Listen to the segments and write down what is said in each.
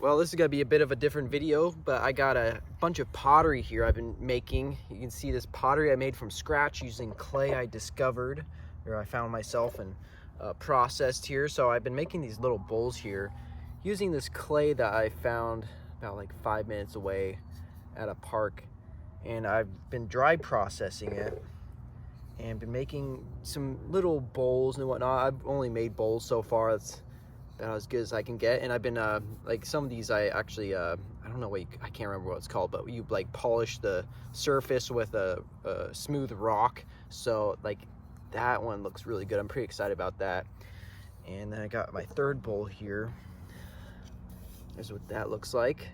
Well, this is gonna be a bit of a different video, but I got a bunch of pottery here I've been making. You can see this pottery I made from scratch using clay I discovered, or I found myself and processed here. So I've been making these little bowls here using this clay that I found about like 5 minutes away at a park. And I've been dry processing it and been making some little bowls and whatnot. I've only made bowls so far. That's about as good as I can get. And I've been like some of these I actually I don't know what I can't remember what it's called, but you like polish the surface with a smooth rock, so like that one looks really good. I'm pretty excited about that. And then I got my third bowl here. Here's what that looks like.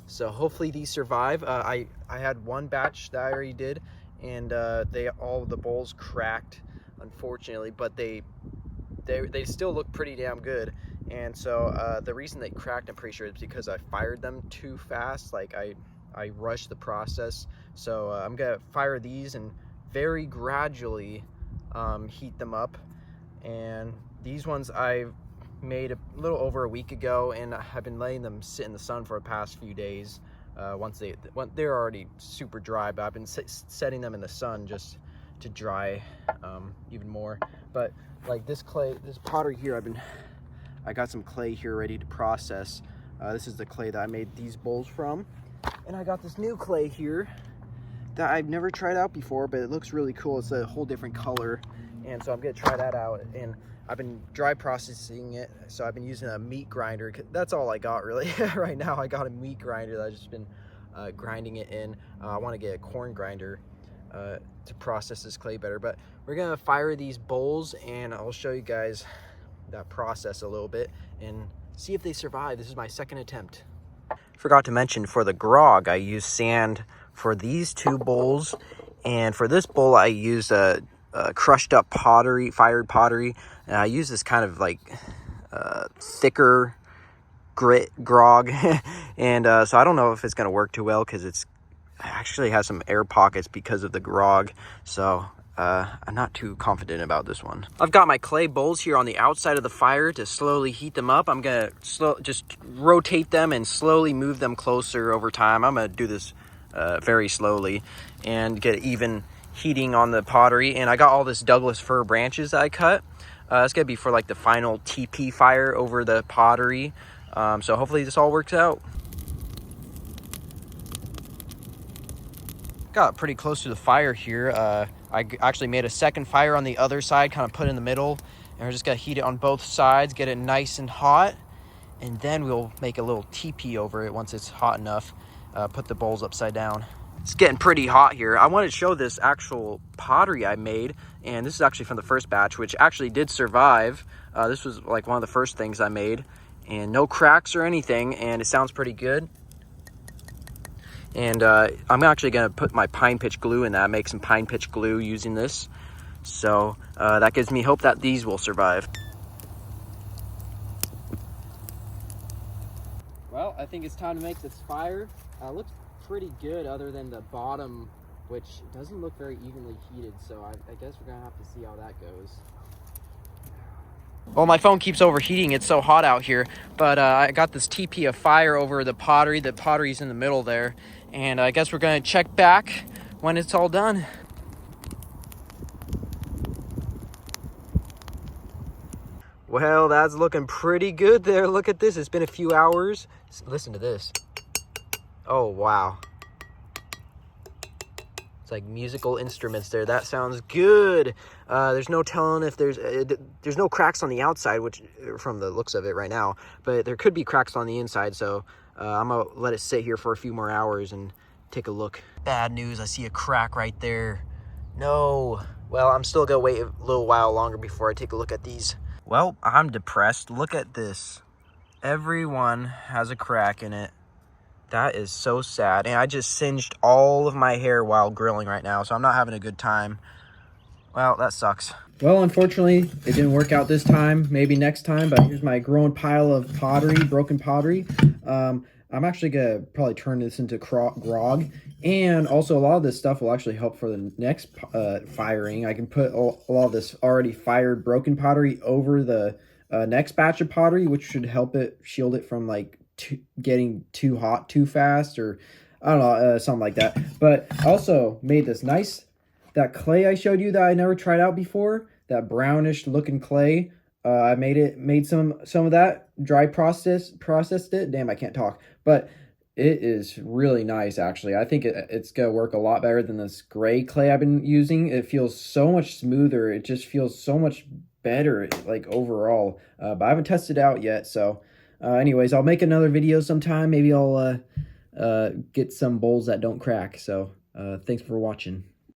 So hopefully these survive. I had one batch that I already did, and all the bowls cracked, unfortunately, but they still look pretty damn good. And so the reason they cracked, I'm pretty sure, is because I fired them too fast. Like I rushed the process. So I'm gonna fire these and very gradually heat them up. And these ones I made a little over a week ago, and I've been letting them sit in the sun for the past few days. Once they're already super dry, but I've been setting them in the sun just to dry even more. But like this pottery here, I got some clay here ready to process. This is the clay that I made these bowls from, and I got this new clay here that I've never tried out before, but it looks really cool. It's a whole different color, and so I'm gonna try that out. And I've been dry processing it, so I've been using a meat grinder. That's all I got really right now. I got a meat grinder that I've just been grinding it in. I want to get a corn grinder to process this clay better, but we're gonna fire these bowls, and I'll show you guys that process a little bit and see if they survive. This is my second attempt. Forgot to mention, for the grog I used sand for these two bowls, and for this bowl I used a crushed up pottery, fired pottery, and I use this kind of like thicker grit grog and so I don't know if it's gonna work too well because it actually has some air pockets because of the grog. So I'm not too confident about this one. I've got my clay bowls here on the outside of the fire to slowly heat them up. I'm gonna just rotate them and slowly move them closer over time. I'm gonna do this very slowly and get even heating on the pottery. And I got all this Douglas fir branches that I cut. It's gonna be for like the final TP fire over the pottery. So hopefully this all works out. Got pretty close to the fire here. I actually made a second fire on the other side, kind of put in the middle, and we're just gonna heat it on both sides, get it nice and hot, and then we'll make a little teepee over it once it's hot enough. Put the bowls upside down. It's getting pretty hot here. I wanted to show this actual pottery I made, and this is actually from the first batch, which actually did survive. This was like one of the first things I made, and no cracks or anything, and it sounds pretty good. And I'm actually gonna put my pine pitch glue in that, make some pine pitch glue using this. So that gives me hope that these will survive. Well, I think it's time to make this fire. Looks pretty good other than the bottom, which doesn't look very evenly heated. So I guess we're gonna have to see how that goes. Well, my phone keeps overheating. It's so hot out here. But I got this TP of fire over the pottery. The pottery's in the middle there. And I guess we're going to check back when it's all done. Well, that's looking pretty good there. Look at this. It's been a few hours. Listen to this. Oh, wow. It's like musical instruments there. That sounds good. There's no telling if there's no cracks on the outside, which from the looks of it right now, but there could be cracks on the inside. So I'm gonna let it sit here for a few more hours and take a look. Bad news, I see a crack right there. No. Well, I'm still gonna wait a little while longer before I take a look at these. Well, I'm depressed. Look at this. Everyone has a crack in it. That is so sad. And I just singed all of my hair while grilling right now, so I'm not having a good time. Well, that sucks. Well, unfortunately, it didn't work out this time. Maybe next time, but here's my growing pile of pottery, broken pottery. I'm actually going to probably turn this into grog. And also, a lot of this stuff will actually help for the next firing. I can put a lot of this already fired broken pottery over the next batch of pottery, which should help it shield it from like getting too hot too fast, or I don't know, something like that. But I also made this nice, that clay I showed you that I never tried out before, that brownish looking clay. I made some of that, processed it. Damn, I can't talk. But it is really nice, actually. I think it's gonna work a lot better than this gray clay I've been using. It feels so much smoother. It just feels so much better, like, overall. But I haven't tested it out yet, so anyways, I'll make another video sometime. Maybe I'll get some bowls that don't crack. So thanks for watching.